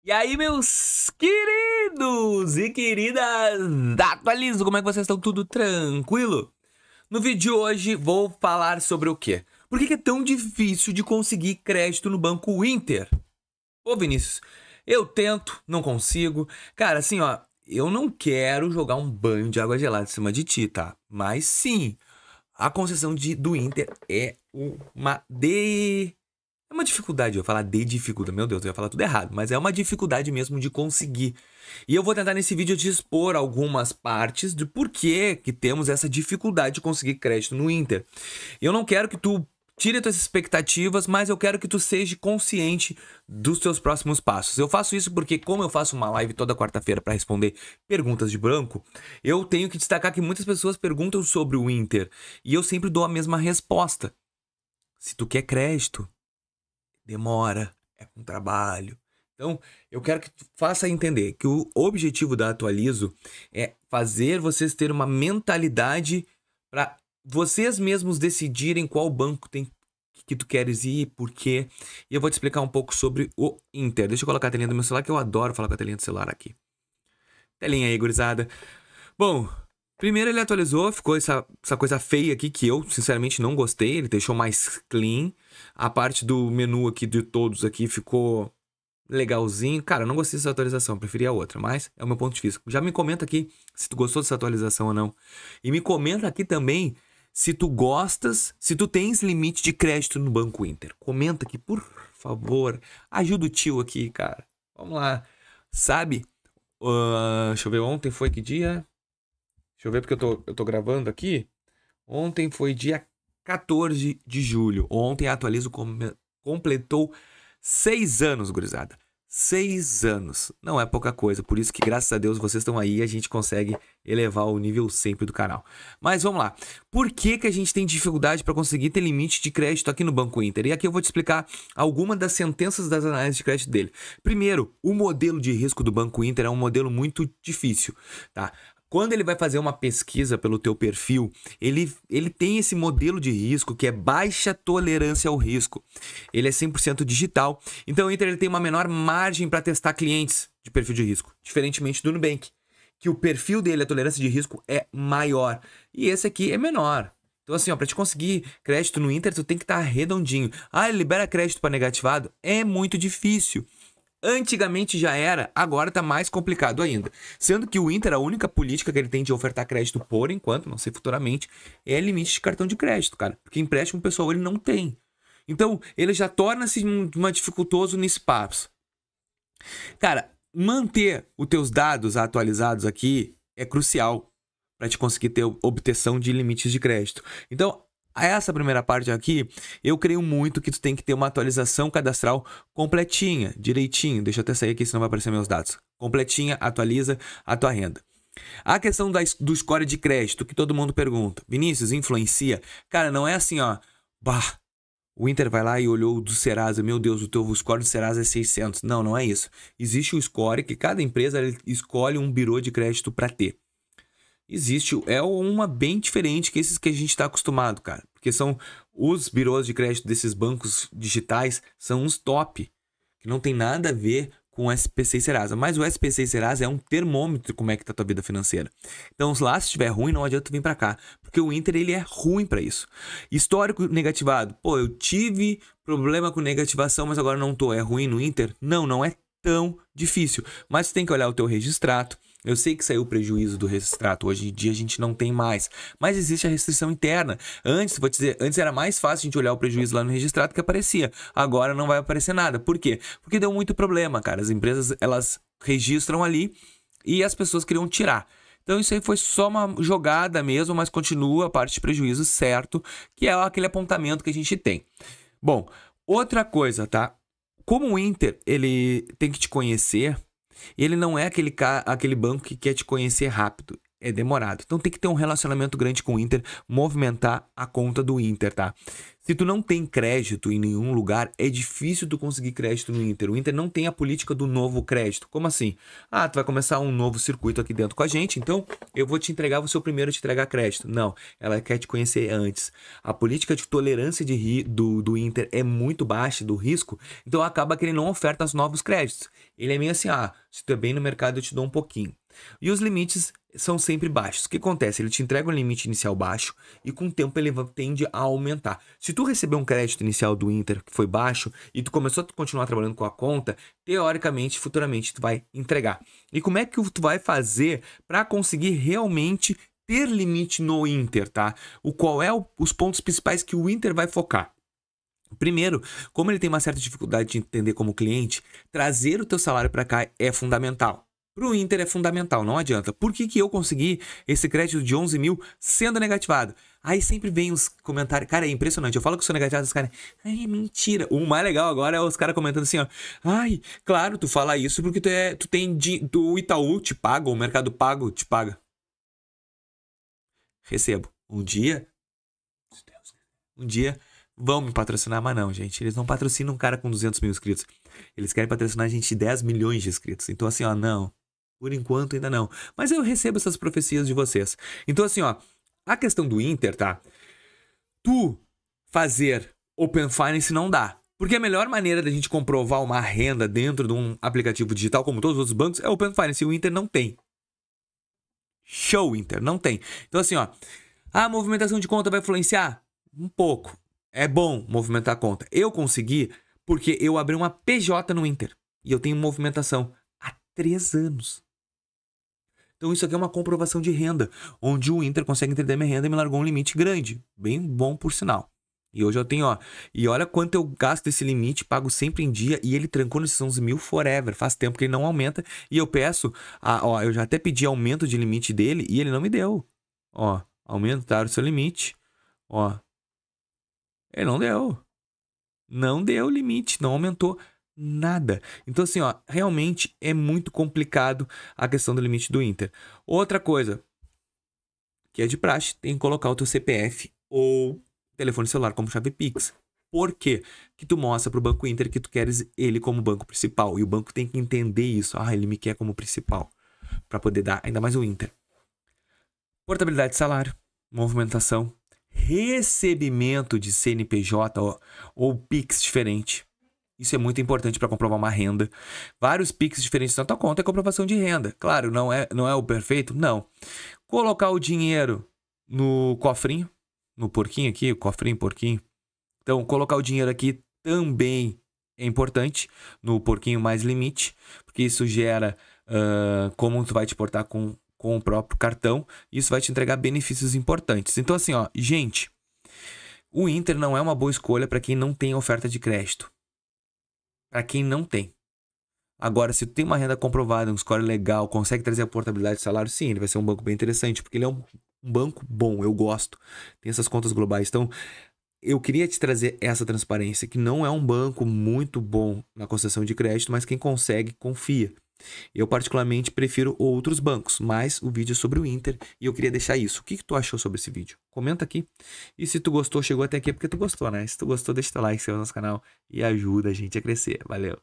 E aí, meus queridos e queridas da Atualizo, como é que vocês estão? Tudo tranquilo? No vídeo de hoje vou falar sobre o quê? Por que é tão difícil de conseguir crédito no Banco Inter? Ô Vinícius, eu tento, não consigo. Cara, assim ó, eu não quero jogar um banho de água gelada em cima de ti, tá? Mas sim, a concessão do Inter é uma dificuldade, eu ia falar de dificuldade, meu Deus, eu ia falar tudo errado, mas é uma dificuldade mesmo de conseguir. E eu vou tentar nesse vídeo te expor algumas partes de por que temos essa dificuldade de conseguir crédito no Inter. Eu não quero que tu tire tuas expectativas, mas eu quero que tu seja consciente dos teus próximos passos. Eu faço isso porque, como eu faço uma live toda quarta-feira para responder perguntas de banco, eu tenho que destacar que muitas pessoas perguntam sobre o Inter e eu sempre dou a mesma resposta. Se tu quer crédito, demora, é com trabalho. Então, eu quero que tu faça entender que o objetivo da Atualizo é fazer vocês terem uma mentalidade para vocês mesmos decidirem qual banco que tu queres ir, por quê. E eu vou te explicar um pouco sobre o Inter. Deixa eu colocar a telinha do meu celular, que eu adoro falar com a telinha do celular aqui. Telinha aí, gurizada. Bom, primeiro ele atualizou, ficou essa coisa feia aqui que eu, sinceramente, não gostei. Ele deixou mais clean. A parte do menu aqui de todos aqui ficou legalzinho. Cara, eu não gostei dessa atualização, preferi a outra, mas é o meu ponto de vista. Já me comenta aqui se tu gostou dessa atualização ou não. E me comenta aqui também se tu gostas, se tu tens limite de crédito no Banco Inter. Comenta aqui, por favor. Ajuda o tio aqui, cara. Vamos lá. Sabe? Deixa eu ver, ontem foi que dia? Deixa eu ver porque eu tô gravando aqui. Ontem foi dia 14 de julho. Ontem a Atualizo completou 6 anos, gurizada. 6 anos. Não é pouca coisa. Por isso que, graças a Deus, vocês estão aí e a gente consegue elevar o nível sempre do canal. Mas vamos lá. Por que a gente tem dificuldade para conseguir ter limite de crédito aqui no Banco Inter? E aqui eu vou te explicar algumas das sentenças das análises de crédito dele. Primeiro, o modelo de risco do Banco Inter é um modelo muito difícil, tá? Quando ele vai fazer uma pesquisa pelo teu perfil, ele tem esse modelo de risco que é baixa tolerância ao risco. Ele é 100% digital. Então o Inter ele tem uma menor margem para testar clientes de perfil de risco, diferentemente do Nubank, que o perfil dele, a tolerância de risco é maior. E esse aqui é menor. Então assim, para te conseguir crédito no Inter, tu tem que estar redondinho. Ah, ele libera crédito para negativado? É muito difícil. Antigamente já era, agora tá mais complicado ainda. Sendo que o Inter, a única política que ele tem de ofertar crédito por enquanto, não sei futuramente, é limite de cartão de crédito, cara. Porque empréstimo pessoal ele não tem. Então, ele já torna-se uma dificultoso nesse passo. Cara, manter os teus dados atualizados aqui é crucial para te conseguir ter obtenção de limites de crédito. Então, essa primeira parte aqui, eu creio muito que tu tem que ter uma atualização cadastral completinha, direitinho. Deixa eu até sair aqui, senão vai aparecer meus dados. Completinha, atualiza a tua renda. A questão do score de crédito, que todo mundo pergunta. Vinícius, influencia? Cara, não é assim, ó. Bah, o Inter vai lá e olhou do Serasa. Meu Deus, o teu score do Serasa é 600. Não, não é isso. Existe o score que cada empresa escolhe um birô de crédito para ter. Existe, é uma bem diferente que esses que a gente está acostumado, cara. Porque são os birôs de crédito desses bancos digitais, são uns top, que não tem nada a ver com o SPC e Serasa. Mas o SPC e Serasa é um termômetro de como é que tá a tua vida financeira. Então, lá se estiver ruim, não adianta tu vir para cá. Porque o Inter, ele é ruim para isso. Histórico negativado. Pô, eu tive problema com negativação, mas agora não tô. É ruim no Inter? Não, não é tão difícil. Mas tu tem que olhar o teu registrato. Eu sei que saiu o prejuízo do registrato, hoje em dia a gente não tem mais, mas existe a restrição interna. Antes, vou te dizer, antes era mais fácil a gente olhar o prejuízo lá no registrato que aparecia. Agora não vai aparecer nada. Por quê? Porque deu muito problema, cara. As empresas, elas registram ali e as pessoas queriam tirar. Então isso aí foi só uma jogada mesmo, mas continua a parte de prejuízo certo, que é aquele apontamento que a gente tem. Bom, outra coisa, tá? Como o Inter, ele tem que te conhecer, ele não é aquele banco que quer te conhecer rápido. é demorado. Então tem que ter um relacionamento grande com o Inter, movimentar a conta do Inter, tá? Se tu não tem crédito em nenhum lugar, é difícil tu conseguir crédito no Inter. O Inter não tem a política do novo crédito. Como assim? Ah, tu vai começar um novo circuito aqui dentro com a gente, então eu vou te entregar, vou ser o primeiro a te entregar crédito. Não, ela quer te conhecer antes. A política de tolerância do Inter é muito baixa, do risco, então acaba que ele não oferta os novos créditos. Ele é meio assim, se tu é bem no mercado eu te dou um pouquinho. E os limites são sempre baixos. O que acontece? Ele te entrega um limite inicial baixo e com o tempo ele tende a aumentar. Se tu receber um crédito inicial do Inter que foi baixo e tu começou a continuar trabalhando com a conta, teoricamente, futuramente tu vai entregar. E como é que tu vai fazer para conseguir realmente ter limite no Inter, tá? Qual é os pontos principais que o Inter vai focar? Primeiro, como ele tem uma certa dificuldade de entender como cliente, trazer o teu salário para cá é fundamental. Para o Inter é fundamental, não adianta. Por que eu consegui esse crédito de 11 mil sendo negativado? Aí sempre vem os comentários. Cara, é impressionante. Eu falo que eu sou negativado, os caras... Ai, é mentira. O mais legal agora é os caras comentando assim, ó. Ai, claro, tu fala isso porque tu tem... Do Itaú te paga, o Mercado Pago te paga. Recebo. Um dia vão me patrocinar, mas não, gente. Eles não patrocinam um cara com 200 mil inscritos. Eles querem patrocinar a gente de 10 milhões de inscritos. Então assim, ó, não. Por enquanto ainda não. Mas eu recebo essas profecias de vocês. Então assim, ó. A questão do Inter, tá? Tu fazer Open Finance não dá. Porque a melhor maneira da gente comprovar uma renda dentro de um aplicativo digital, como todos os outros bancos, é Open Finance. E o Inter não tem. Show, Inter. Não tem. Então assim, ó. A movimentação de conta vai influenciar? Um pouco. É bom movimentar a conta. Eu consegui porque eu abri uma PJ no Inter. E eu tenho movimentação há 3 anos. Então isso aqui é uma comprovação de renda, onde o Inter consegue entender minha renda e me largou um limite grande. Bem bom, por sinal. E hoje eu tenho, ó... E olha quanto eu gasto esse limite, pago sempre em dia. E ele trancou nesses 11 mil forever. Faz tempo que ele não aumenta. E eu peço... ó, eu já até pedi aumento de limite dele e ele não me deu. Ó, aumentar o seu limite. Ó. Ele não deu. Não deu limite, não aumentou nada. Então assim, ó, realmente é muito complicado a questão do limite do Inter. Outra coisa, que é de praxe, tem que colocar o teu CPF ou telefone celular como chave Pix. Por quê? Que tu mostra pro Banco Inter que tu queres ele como banco principal. E o banco tem que entender isso. Ah, ele me quer como principal. Para poder dar, ainda mais o Inter. Portabilidade de salário, movimentação, recebimento de CNPJ ou Pix diferente. Isso é muito importante para comprovar uma renda. Vários Pix diferentes na tua conta é comprovação de renda. Claro, não é o perfeito? Não. Colocar o dinheiro no cofrinho, no porquinho aqui, o cofrinho, porquinho. Então, colocar o dinheiro aqui também é importante, no porquinho mais limite, porque isso gera como tu vai te portar com o próprio cartão. Isso vai te entregar benefícios importantes. Então, assim, ó, gente, o Inter não é uma boa escolha para quem não tem oferta de crédito. Para quem não tem. Agora, se tu tem uma renda comprovada, um score legal, consegue trazer a portabilidade de salário, sim, ele vai ser um banco bem interessante, porque ele é um banco bom, eu gosto. Tem essas contas globais. Então, eu queria te trazer essa transparência, que não é um banco muito bom na concessão de crédito, mas quem consegue, confia. Eu particularmente prefiro outros bancos, mas o vídeo é sobre o Inter e eu queria deixar isso. O que tu achou sobre esse vídeo? Comenta aqui. E se tu gostou, chegou até aqui é porque tu gostou, né? Se tu gostou, deixa teu like, se inscreve no nosso canal e ajuda a gente a crescer. Valeu!